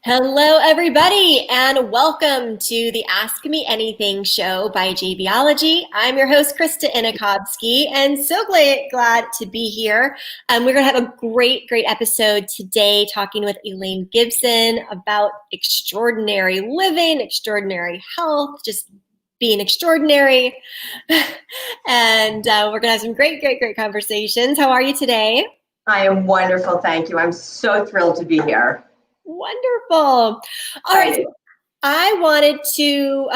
Hello, everybody, and welcome to the Ask Me Anything show by JBology. I'm your host, Krista Inakowski, and so glad to be here. We're going to have a great episode today talking with Elaine Gibson about extraordinary living, extraordinary health, just being extraordinary. And we're going to have some great conversations. How are you today? I am wonderful, thank you. I'm so thrilled to be here. Wonderful. All right. I wanted to,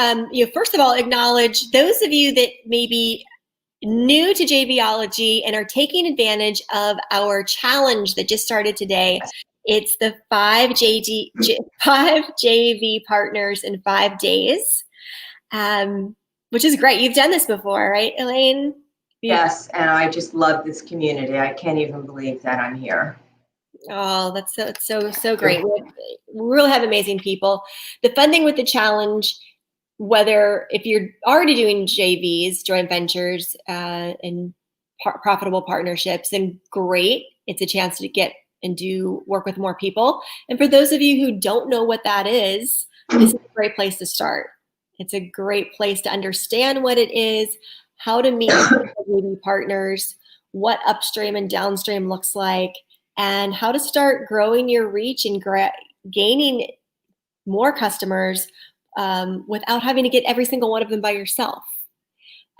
first of all, acknowledge those of you that may be new to JVology and are taking advantage of our challenge that just started today. It's the 5 JV partners in 5 days, which is great. You've done this before, right, Elaine? Yes, and I just love this community. I can't even believe that I'm here. Oh, that's so great. We really have amazing people. The fun thing with the challenge, whether if you're already doing JVs, joint ventures, and profitable partnerships, then great. It's a chance to get and work with more people. And for those of you who don't know what that is, this is a great place to start. It's a great place to understand what it is, how to meet JV partners, what upstream and downstream looks like, and how to start growing your reach and gaining more customers without having to get every single one of them by yourself.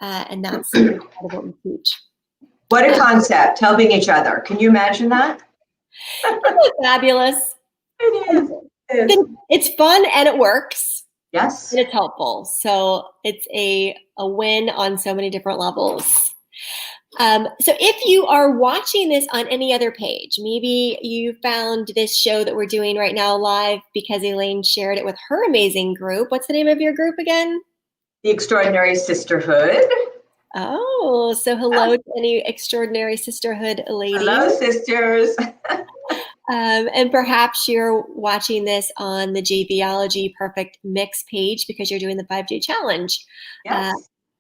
And that's what we teach. What a concept, helping each other. Can you imagine that? Fabulous. It is. It's fun and it works. Yes. And it's helpful. So it's a win on so many different levels. So if you are watching this on any other page, maybe you found this show that we're doing right now live because Elaine shared it with her amazing group. What's the name of your group again? The Extraordinary Sisterhood. Oh, so hello to any Extraordinary Sisterhood ladies. Hello, sisters. And perhaps you're watching this on the JVology Perfect Mix page because you're doing the 5J challenge. Yes.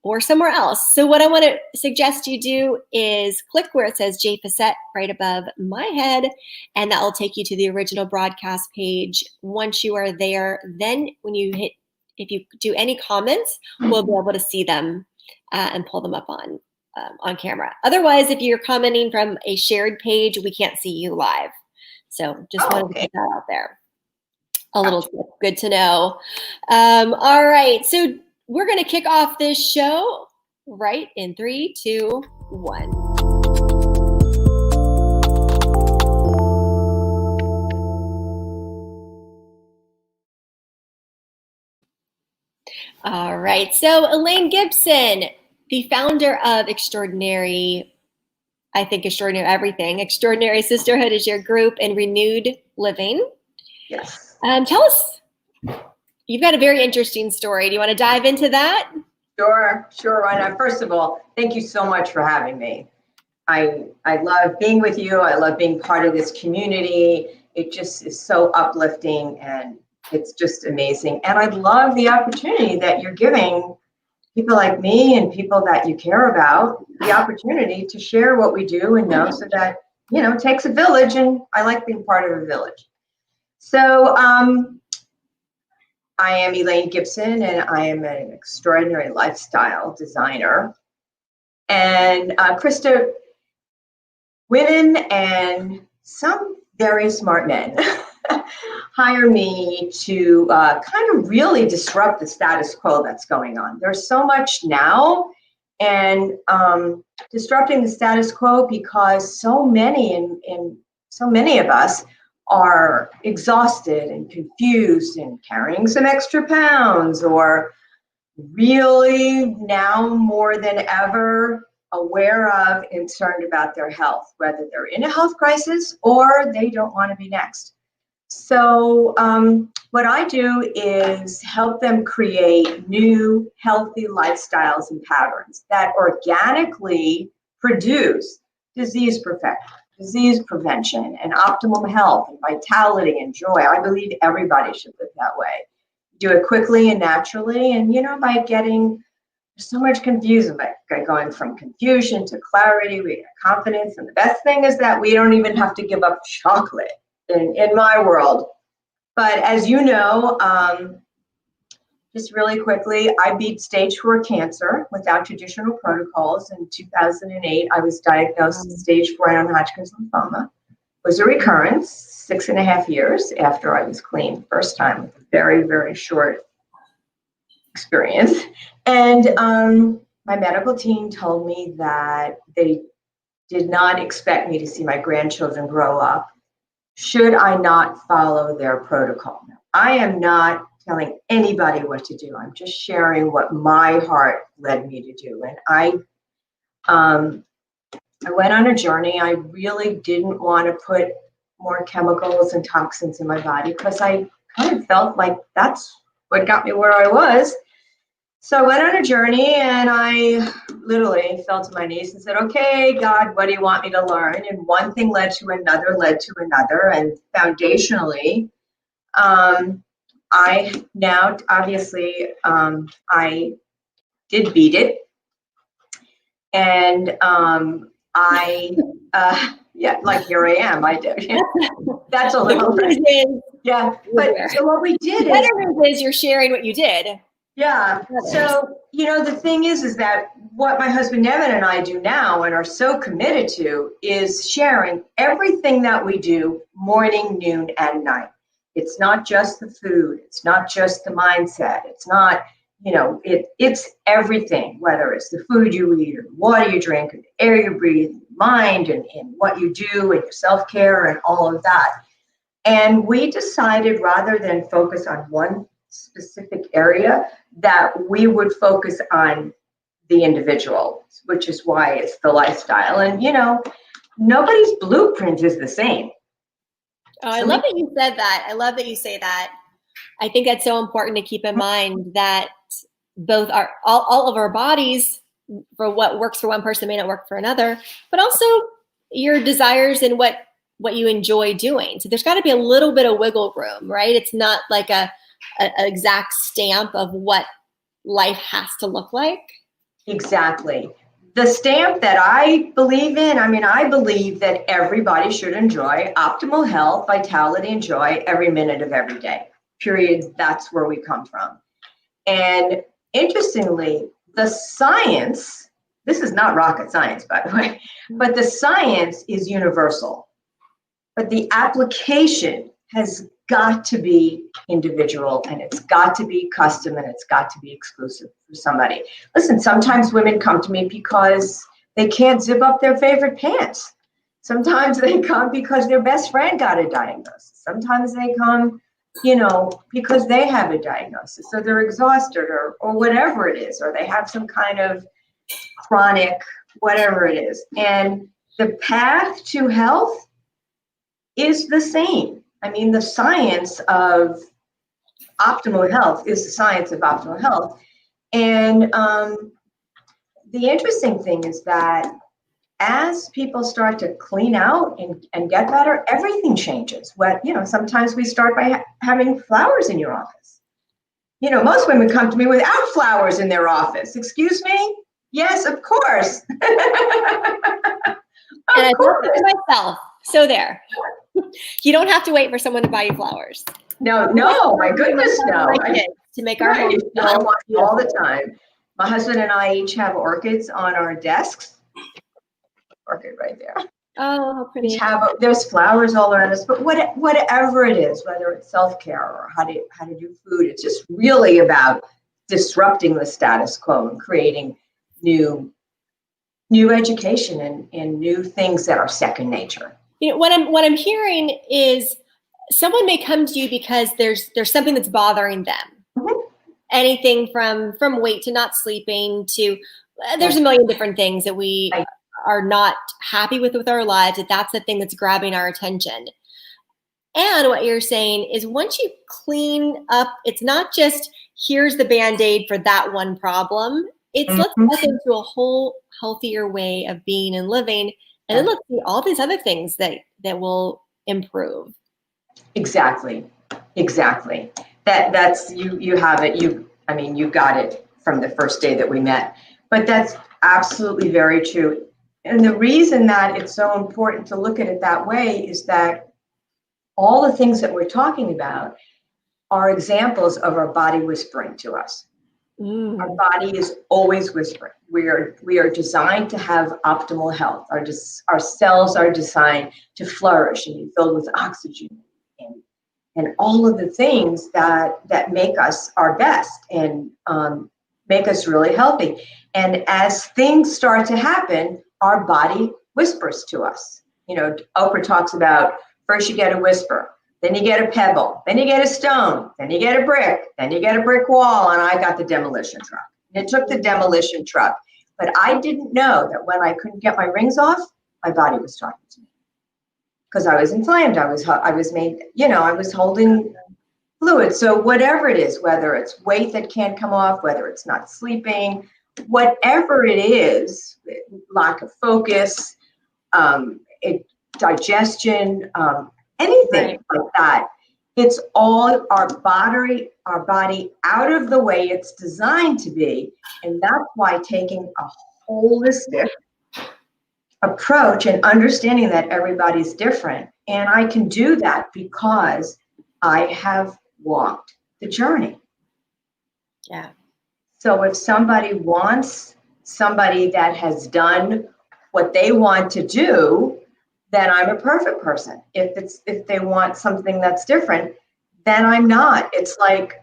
Or somewhere else. So what I want to suggest you do is click where it says J Facette right above my head, and that will take you to the original broadcast page. Once you are there, then if you do any comments, we'll be able to see them and pull them up on camera. Otherwise, if you're commenting from a shared page, we can't see you live. So just wanted to put that out there. A little tip, good to know. All right, so we're going to kick off this show right in 3, 2, 1. All right. So Elaine Gibson, the founder of Extraordinary Everything. Extraordinary Sisterhood is your group, and Renewed Living. Yes. Tell us. You've got a very interesting story. Do you want to dive into that? Sure. Why not? First of all, thank you so much for having me. I love being with you. I love being part of this community. It just is so uplifting and it's just amazing. And I love the opportunity that you're giving people like me and people that you care about the opportunity to share what we do and know so that, it takes a village, and I like being part of a village. So, I am Elaine Gibson, and I am an extraordinary lifestyle designer. And Krista, women and some very smart men hire me to kind of really disrupt the status quo that's going on. There's so much now, and disrupting the status quo because so many of us are exhausted and confused and carrying some extra pounds, or really now more than ever aware of and concerned about their health, whether they're in a health crisis or they don't want to be next. So what I do is help them create new healthy lifestyles and patterns that organically produce disease prevention and optimum health and vitality and joy. I believe everybody should live that way. Do it quickly and naturally, and by getting so much confusion, by going from confusion to clarity, we get confidence. And the best thing is that we don't even have to give up chocolate in my world. But as you know, just really quickly, I beat stage 4 cancer without traditional protocols. In 2008, I was diagnosed with stage 4 non-Hodgkin's lymphoma. It was a recurrence 6.5 years after I was clean first time, with a very, very short experience. And my medical team told me that they did not expect me to see my grandchildren grow up should I not follow their protocol. I am not telling anybody what to do. I'm just sharing what my heart led me to do. And I went on a journey. I really didn't want to put more chemicals and toxins in my body because I kind of felt like that's what got me where I was. So I went on a journey, and I literally fell to my knees and said, okay, God, what do you want me to learn? And one thing led to another, and foundationally, I now, obviously, I did beat it. And yeah, like here I am, I did. That's a little bit. Yeah, but so what we did is. The better news is you're sharing what you did. Yeah, so, the thing is that what my husband Nevin and I do now and are so committed to is sharing everything that we do morning, noon, and night. It's not just the food. It's not just the mindset. It's not, it's everything, whether it's the food you eat or the water you drink or the air you breathe, mind and what you do and your self-care and all of that. And we decided rather than focus on one specific area, that we would focus on the individual, which is why it's the lifestyle. And, nobody's blueprint is the same. Oh, I love that you said that. I love that you say that. I think that's so important to keep in mind that both all of our bodies, for what works for one person may not work for another, but also your desires and what you enjoy doing. So there's got to be a little bit of wiggle room, right? It's not like an exact stamp of what life has to look like. Exactly. The stamp that I believe in, I believe that everybody should enjoy optimal health, vitality, and joy every minute of every day. Period. That's where we come from. And interestingly, the science, this is not rocket science, by the way, but the science is universal. But the application has got to be individual, and it's got to be custom, and it's got to be exclusive for somebody. Listen, sometimes women come to me because they can't zip up their favorite pants. Sometimes they come because their best friend got a diagnosis. Sometimes they come, because they have a diagnosis, so they're exhausted or whatever it is, or they have some kind of chronic, whatever it is. And the path to health is the same. The science of optimal health is the science of optimal health. And the interesting thing is that as people start to clean out and get better, everything changes. Sometimes we start by having flowers in your office. Most women come to me without flowers in their office. Excuse me? Yes, of course. And I thought it myself. So there. You don't have to wait for someone to buy you flowers. No, my goodness, no. To make our home I want all the time. My husband and I each have orchids on our desks. Orchid right there. Oh, how pretty. There's flowers all around us, but whatever it is, whether it's self-care or how to do food, it's just really about disrupting the status quo and creating new education and new things that are second nature. What I'm hearing is someone may come to you because there's something that's bothering them. Mm-hmm. Anything from weight to not sleeping to there's a million different things that we are not happy with our lives. That's the thing that's grabbing our attention. And what you're saying is once you clean up, it's not just here's the Band-Aid for that one problem. It's let's get into a whole healthier way of being and living. And then let's see all these other things that will improve. Exactly. That's you have it. You got it from the first day that we met. But that's absolutely very true. And the reason that it's so important to look at it that way is that all the things that we're talking about are examples of our body whispering to us. Our body is always whispering. We are designed to have optimal health. Our cells are designed to flourish and be filled with oxygen and all of the things that make us our best and make us really healthy. And as things start to happen, our body whispers to us. You know, Oprah talks about first you get a whisper, then you get a pebble, then you get a stone, then you get a brick, then you get a brick wall, and I got the demolition truck. And it took the demolition truck. But I didn't know that when I couldn't get my rings off, my body was talking to me. Because I was inflamed, I was made, you know, I was holding fluid. So whatever it is, whether it's weight that can't come off, whether it's not sleeping, whatever it is, lack of focus, digestion, anything like that, it's all our body out of the way it's designed to be. And that's why taking a holistic approach and understanding that everybody's different. And I can do that because I have walked the journey. Yeah. So if somebody wants somebody that has done what they want to do, then I'm a perfect person. If they want something that's different, then I'm not. It's like,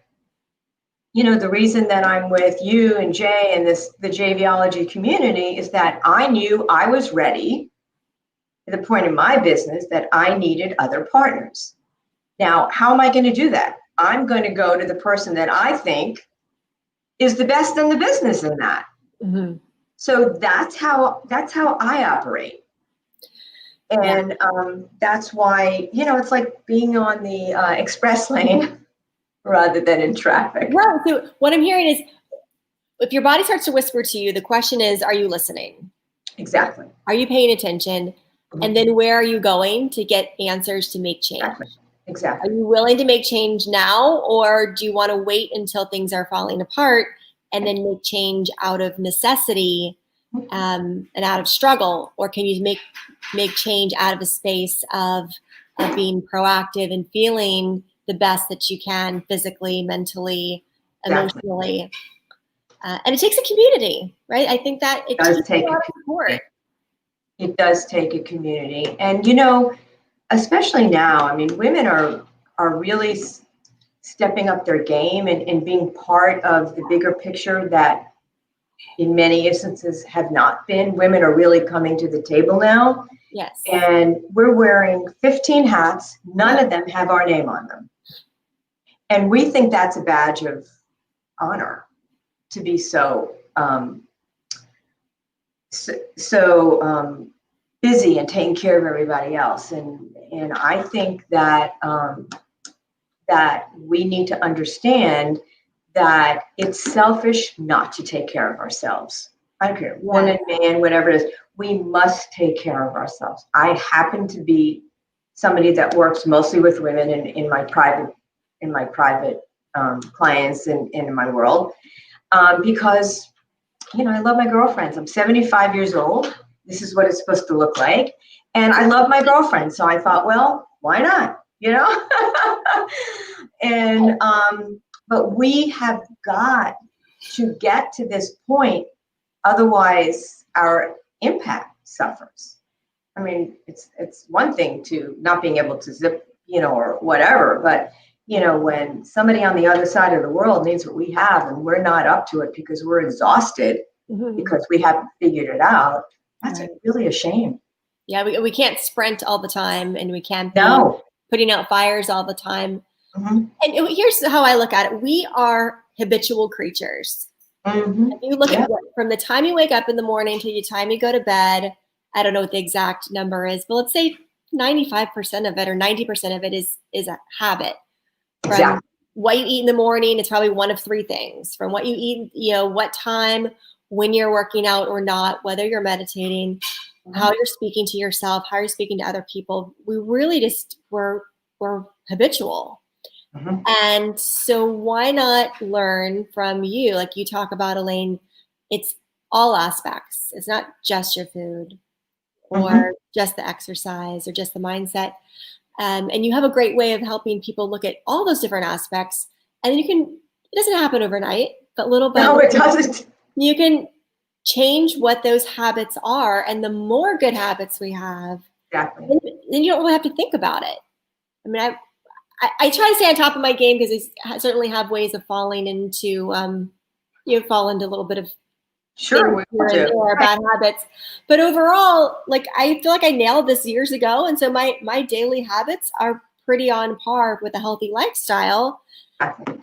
you know, the reason that I'm with you and Jay and the JVology community is that I knew I was ready at the point in my business that I needed other partners. Now, how am I going to do that? I'm going to go to the person that I think is the best in the business in that. Mm-hmm. So that's how I operate. And that's why, you know, it's like being on the express lane rather than in traffic. Right. So what I'm hearing is, if your body starts to whisper to you, the question is, are you listening? Exactly. Are you paying attention? Mm-hmm. And then where are you going to get answers to make change? Exactly. Are you willing to make change now, or do you want to wait until things are falling apart and then make change out of necessity and out of struggle? Or can you make change out of a space of being proactive and feeling the best that you can physically, mentally, emotionally? And it takes a community, right? I think that it does take a lot of support. It does take a community. And, you know, especially now, I mean, women are really stepping up their game and being part of the bigger picture that in many instances have not been. Women are really coming to the table now. Yes. And we're wearing 15 hats. None of them have our name on them. And we think that's a badge of honor to be so busy and taking care of everybody else. And I think that that we need to understand that it's selfish not to take care of ourselves. I don't care, woman, man, whatever it is, we must take care of ourselves. I happen to be somebody that works mostly with women in my private clients and in my world, because, you know, I love my girlfriends. I'm 75 years old. This is what it's supposed to look like. And I love my girlfriend. So I thought, well, why not? You know? And, but we have got to get to this point. Otherwise, our impact suffers. I mean, it's one thing to not being able to zip, you know, or whatever, but, you know, when somebody on the other side of the world needs what we have and we're not up to it because we're exhausted, because we haven't figured it out, that's really a shame. Yeah, we can't sprint all the time, and we can't be putting out fires all the time. Mm-hmm. And here's how I look at it. We are habitual creatures. Mm-hmm. If you look at from the time you wake up in the morning till the time you go to bed, I don't know what the exact number is, but let's say 95% of it or 90% of it is a habit. From what you eat in the morning, it's probably one of three things. From what you eat, you know, what time, when you're working out or not, whether you're meditating, how you're speaking to yourself, how you're speaking to other people. We really just we're habitual. Mm-hmm. And so why not learn from you? Like you talk about, Elaine, it's all aspects. It's not just your food or just the exercise or just the mindset. And you have a great way of helping people look at all those different aspects. And then it doesn't happen overnight, but little by No, little, it doesn't. you can change what those habits are. And the more good habits we have, Exactly. then you don't really have to think about it. I mean, I try to stay on top of my game because I certainly have ways of falling into, fall into a little bit of Sure, we here all and do. there, bad habits. But overall, like, I feel like I nailed this years ago. And so my daily habits are pretty on par with a healthy lifestyle. Exactly.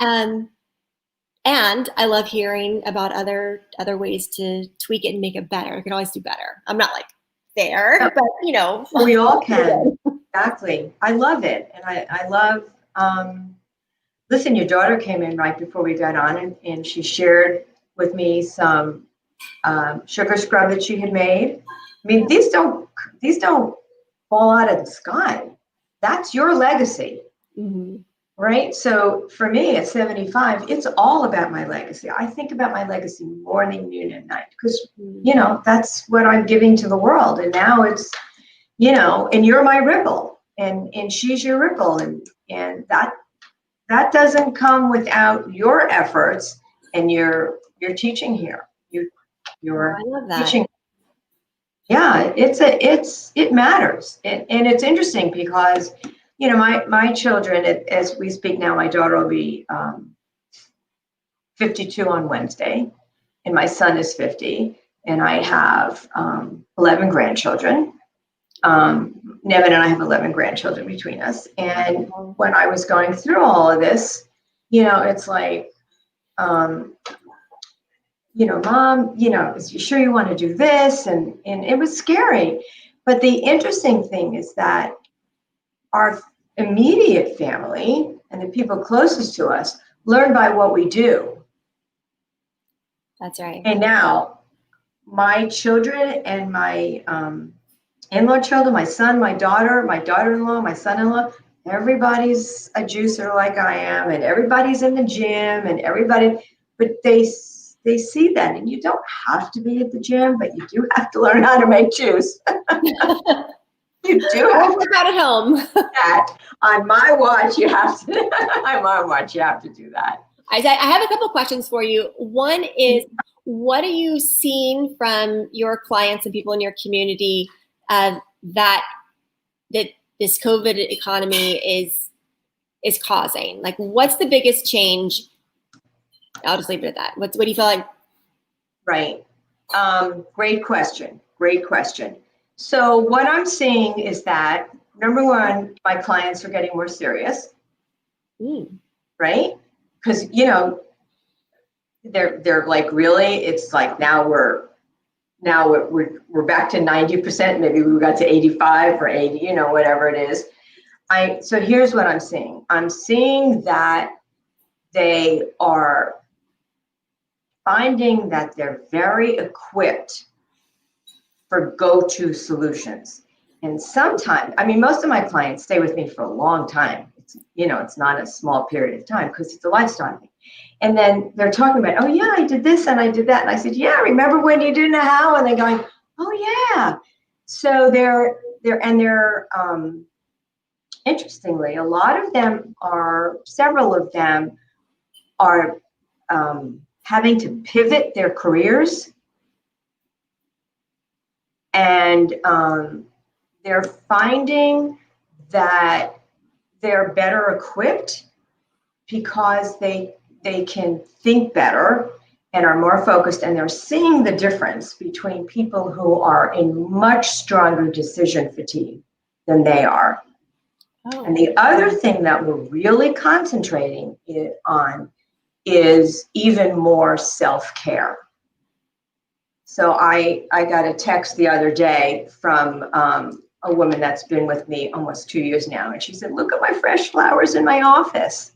And I love hearing about other ways to tweak it and make it better. I can always do better. I'm not like there, No, but we all can. Exactly. I love it. And I love, listen, your daughter came in right before we got on, and she shared with me some sugar scrub that she had made. I mean, these don't fall out of the sky. That's your legacy. Mm-hmm. Right. So for me at 75, it's all about my legacy. I think about my legacy morning, noon, and night because, that's what I'm giving to the world. And now it's, and you're my ripple and she's your ripple. And that doesn't come without your efforts and your teaching here. You're I love that. teaching. Yeah, it matters. And it's interesting because, my children, as we speak now, my daughter will be 52 on Wednesday, and my son is 50, and I have 11 grandchildren. Nevin and I have 11 grandchildren between us. And when I was going through all of this, it's like, Mom, is you sure you want to do this? And it was scary. But the interesting thing is that our immediate family and the people closest to us learn by what we do. That's right. And now my children and my in-law children, my son, my daughter-in-law, my son-in-law, everybody's a juicer like I am, and everybody's in the gym, and but they see that, and you don't have to be at the gym, but you do have to learn how to make juice. You do have to out at home. That on my watch, you have to. On my watch, you have to do that. I have a couple questions for you. One is, what are you seeing from your clients and people in your community that this COVID economy is causing? Like, what's the biggest change? I'll just leave it at that. What do you feel like? Right. Great question. Great question. So what I'm seeing is that, number one, my clients are getting more serious. Right? Because they're like, really, it's like now we're back to 90%, maybe we got to 85 or 80, whatever it is. So here's what I'm seeing. I'm seeing that they are finding that they're very equipped for go-to solutions. And sometimes, most of my clients stay with me for a long time. It's not a small period of time because it's a lifestyle thing. And then they're talking about, oh yeah, I did this and I did that. And I said, yeah, remember when you didn't know how? And they're going, oh yeah. So they're interestingly, several of them are having to pivot their careers, and they're finding that they're better equipped because they can think better and are more focused, and they're seeing the difference between people who are in much stronger decision fatigue than they are. Oh. And the other thing that we're really concentrating on is even more self-care. So I got a text the other day from a woman that's been with me almost 2 years now, and she said, look at my fresh flowers in my office.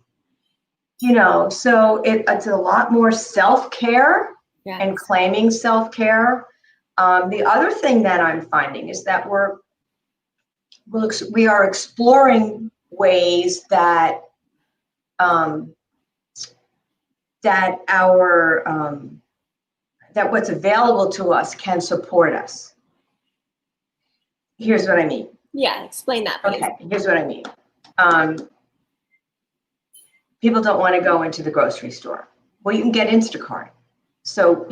So it's a lot more self-care. Yes. And claiming self-care. The other thing that I'm finding is that we are exploring ways that that what's available to us can support us. Here's what I mean. Yeah, explain that, please. Okay, here's what I mean. People don't want to go into the grocery store. Well, you can get Instacart. So,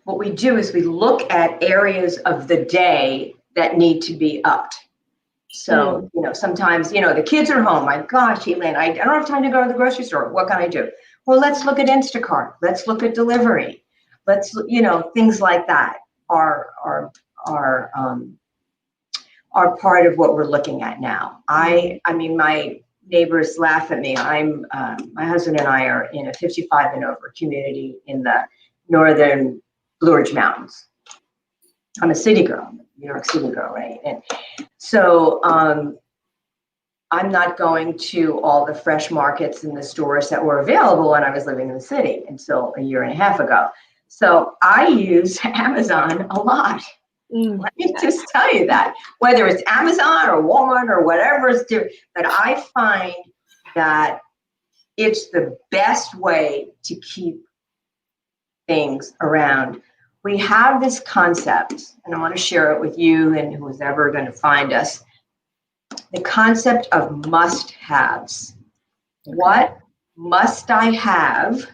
what we do is we look at areas of the day that need to be upped. So, sometimes, the kids are home. My gosh, Elaine, I don't have time to go to the grocery store. What can I do? Well, let's look at Instacart. Let's look at delivery. Let's, things like that are part of what we're looking at now. I mean, my neighbors laugh at me. My husband and I are in a 55 and over community in the northern Blue Ridge Mountains. I'm a city girl, New York City girl, right? And so I'm not going to all the fresh markets and the stores that were available when I was living in the city until a year and a half ago. So I use Amazon a lot. Let me just tell you that, whether it's Amazon or Walmart or whatever it's doing, but I find that it's the best way to keep things around. We have this concept, and I want to share it with you and who's ever going to find us, the concept of must-haves. What must I have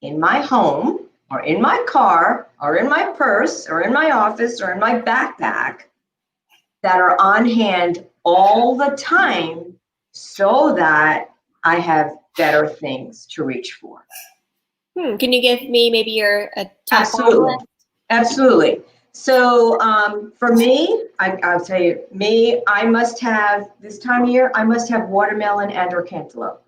in my home or in my car or in my purse or in my office or in my backpack that are on hand all the time so that I have better things to reach for? Can you give me maybe your top Absolutely. Absolutely. So for me, I'll tell you, I must have, this time of year, I must have watermelon and or cantaloupe.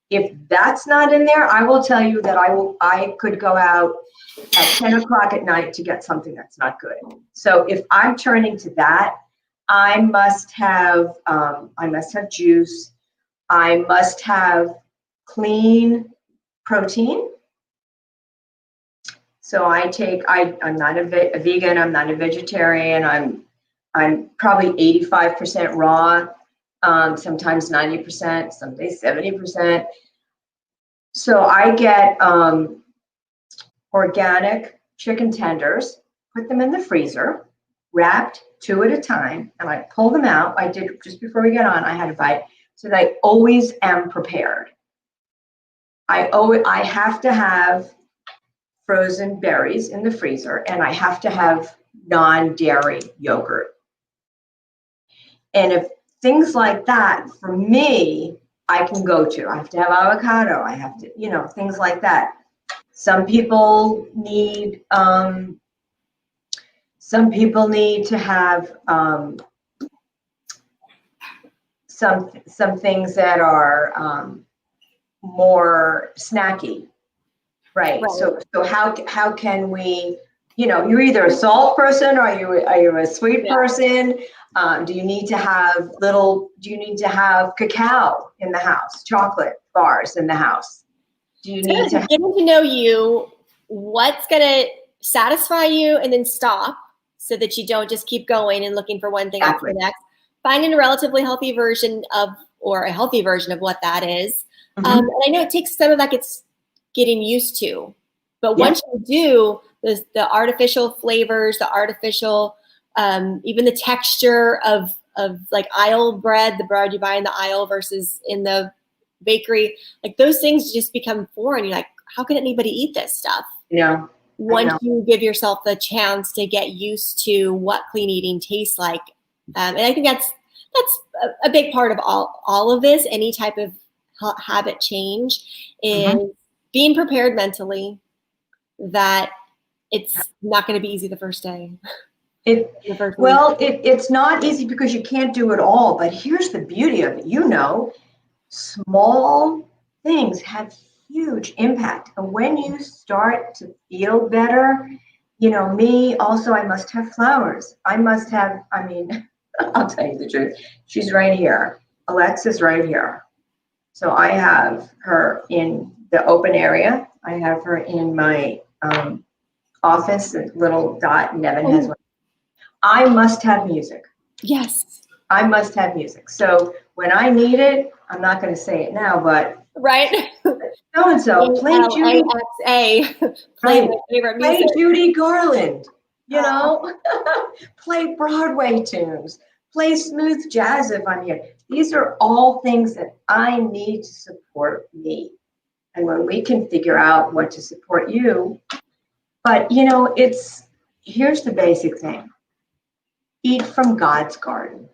If that's not in there, I will tell you that I could go out at 10 o'clock at night to get something that's not good. So if I'm turning to that, I must have juice. I must have clean protein. So I'm not a vegan, I'm not a vegetarian, I'm probably 85% raw, sometimes 90%, some days 70%. So I get organic chicken tenders, put them in the freezer, wrapped 2 at a time, and I pull them out. I did just before we get on, I had a bite, so that I always am prepared. I have to have frozen berries in the freezer, and I have to have non-dairy yogurt. And if things like that, for me, I can go to. I have to have avocado. I have to, things like that. Some people need to have some things that are more snacky. Right. So how can we, you're either a salt person or are you a sweet person? Do you need to have cacao in the house, chocolate bars in the house? Do you need to getting to know you, what's going to satisfy you and then stop so that you don't just keep going and looking for one thing after the next. Finding a relatively healthy version of what that is. And I know it takes some of that getting used to, but once you do, the artificial flavors, the artificial, even the texture of like aisle bread, the bread you buy in the aisle versus in the bakery, like those things just become foreign. You're like, how can anybody eat this stuff? Yeah. Once you give yourself the chance to get used to what clean eating tastes like, and I think that's a big part of all of this. Any type of habit change is being prepared mentally that it's not going to be easy the first day. It's not easy because you can't do it all. But here's the beauty of it. Small things have huge impact. And when you start to feel better, me also, I must have flowers. I'll tell you the truth. She's right here. Alexa's right here. So I have her in the open area. I have her in my office, a little dot. Nevin has one. I must have music. Yes. I must have music. So when I need it, I'm not going to say it now, but right. So-and-so, play Judy. Play my favorite music. Play Judy Garland. Play Broadway tunes. play smooth jazz if I'm here. These are all things that I need to support me. And when we can figure out what to support you, but here's the basic thing. Eat from God's garden.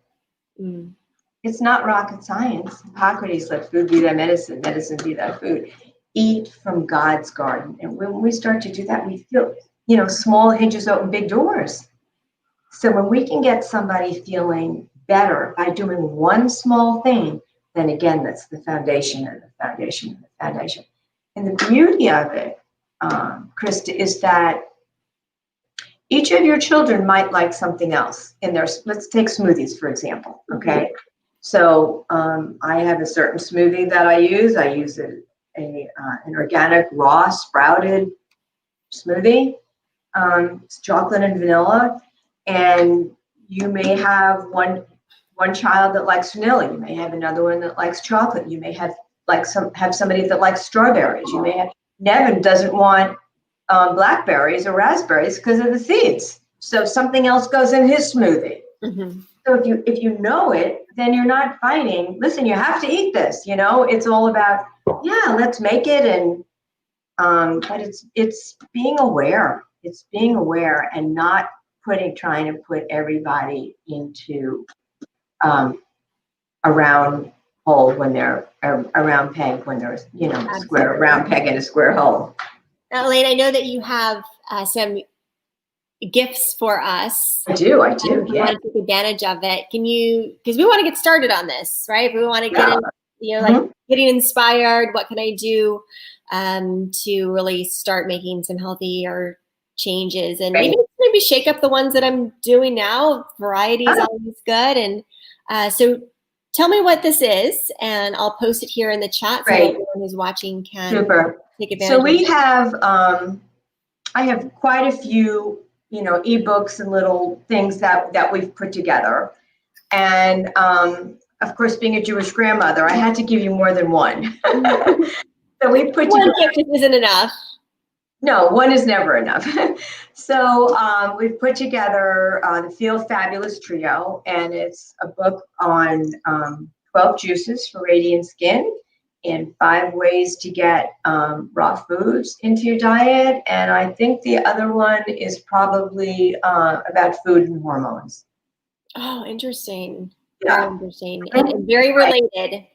Mm. It's not rocket science. Hippocrates, let food be thy medicine, medicine be thy food. Eat from God's garden. And when we start to do that, we feel, small hinges open big doors. So when we can get somebody feeling better by doing one small thing, then again, that's the foundation and the foundation and the foundation. And the beauty of it, Krista, is that each of your children might like something else in their, let's take smoothies, for example, okay? Mm-hmm. So I have a certain smoothie that I use. I use an organic raw sprouted smoothie. It's chocolate and vanilla. And you may have one child that likes vanilla. You may have another one that likes chocolate. You may have somebody that likes strawberries. You may have Nevin doesn't want blackberries or raspberries because of the seeds. So something else goes in his smoothie. Mm-hmm. So if you know it, then you're not fighting. Listen, you have to eat this. It's all about let's make it, and but it's being aware. It's being aware and not trying to put everybody into a round hole when they're a round peg when there's square round peg in a square hole. Now, Elaine, I know that you have some gifts for us. I do. You want to take advantage of it. Can you? Because we want to get started on this, right? We want to get in, like getting inspired. What can I do to really start making some healthier changes, and maybe shake up the ones that I'm doing now. Variety is always good, and so tell me what this is, and I'll post it here in the chat so everyone who's watching can take advantage. So we have, I have quite a few, ebooks and little things that we've put together, and of course, being a Jewish grandmother, I had to give you more than one. So we put one gift isn't enough. No, one is never enough. So we've put together the Feel Fabulous Trio, and it's a book on 12 juices for radiant skin and 5 ways to get raw foods into your diet. And I think the other one is probably about food and hormones. Oh, interesting. Yeah. Very interesting and very related.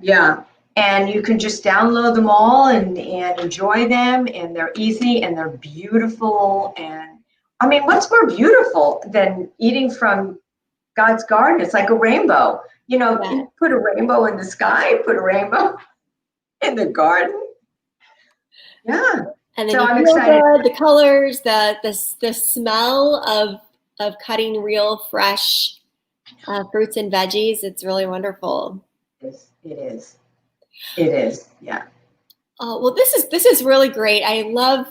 Yeah. And you can just download them all and enjoy them, and they're easy and they're beautiful. And I mean, what's more beautiful than eating from God's garden? It's like a rainbow. You put a rainbow in the sky, put a rainbow in the garden. Yeah. And then I'm excited. Good, the colors, the smell of cutting real fresh fruits and veggies. It's really wonderful. It is. It is, yeah. Well, this is really great. I love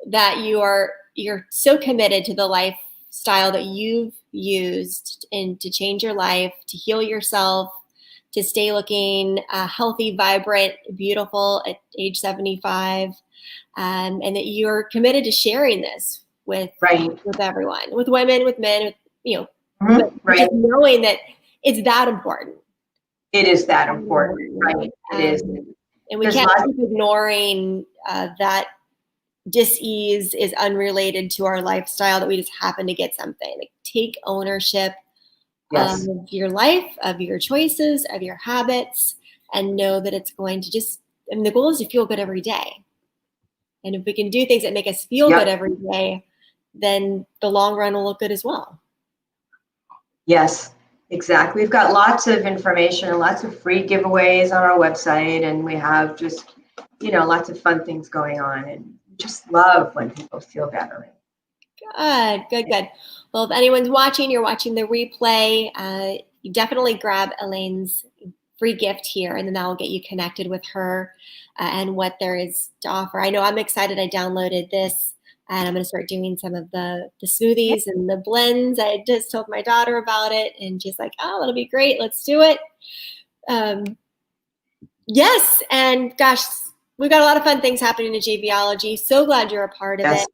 that you're so committed to the lifestyle that you've used and to change your life, to heal yourself, to stay looking healthy, vibrant, beautiful at age 75, and that you're committed to sharing this with everyone, with women, with men, but just knowing that it's that important. It is that important, right? It is. And we can't keep ignoring that dis-ease is unrelated to our lifestyle, that we just happen to get something. Like, take ownership of your life, of your choices, of your habits, and know that it's going to the goal is to feel good every day. And if we can do things that make us feel good every day, then the long run will look good as well. Yes. Exactly. We've got lots of information and lots of free giveaways on our website, and we have just, lots of fun things going on, and just love when people feel better. Good. Well, if anyone's watching, you're watching the replay, you definitely grab Elaine's free gift here, and then that will get you connected with her and what there is to offer. I know I'm excited. I downloaded this. And I'm going to start doing some of the smoothies and the blends. I just told my daughter about it, and she's like, "Oh, that'll be great. Let's do it." Yes, and gosh, we've got a lot of fun things happening in JVology. So glad you're a part of it.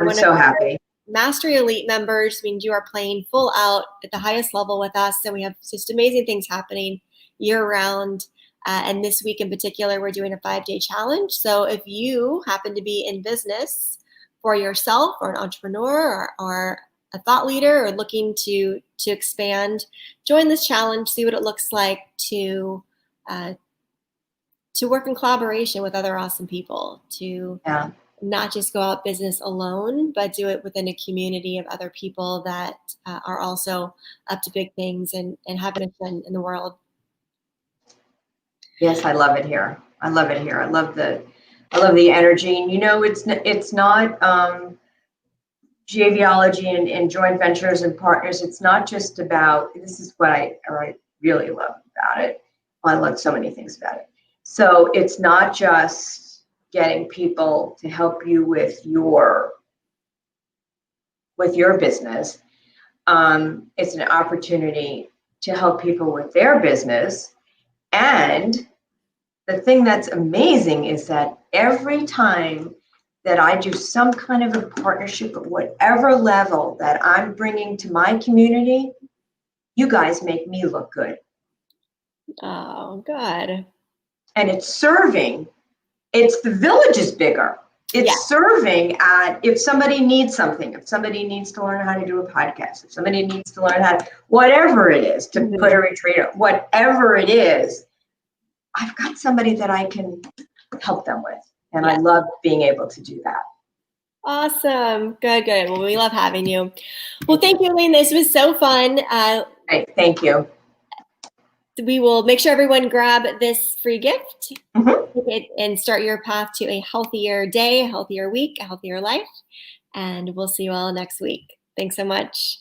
I'm so happy. Mastery Elite members means you are playing full out at the highest level with us, and we have just amazing things happening year round. And this week in particular, we're doing a 5-day challenge. So if you happen to be in business for yourself or an entrepreneur or a thought leader or looking to expand, join this challenge, see what it looks like to work in collaboration with other awesome people, to not just go out business alone, but do it within a community of other people that are also up to big things and have a mission in the world. Yes, I love it here. I love it here. I love the energy. And it's not JVology and joint ventures and partners. It's not just about, this is what I really love about it. Well, I love so many things about it. So it's not just getting people to help you with your business. It's an opportunity to help people with their business. And the thing that's amazing is that every time that I do some kind of a partnership at whatever level that I'm bringing to my community, you guys make me look good. Oh, good. And it's the village is bigger. It's serving at, if somebody needs something, if somebody needs to learn how to do a podcast, if somebody needs to learn how to, whatever it is, to put a retreat up, whatever it is, I've got somebody that I can help them with. And I love being able to do that. Awesome. Good. Well, we love having you. Well, thank you, Elaine. This was so fun. Thank you. We will make sure everyone grab this free gift and start your path to a healthier day, a healthier week, a healthier life. And we'll see you all next week. Thanks so much.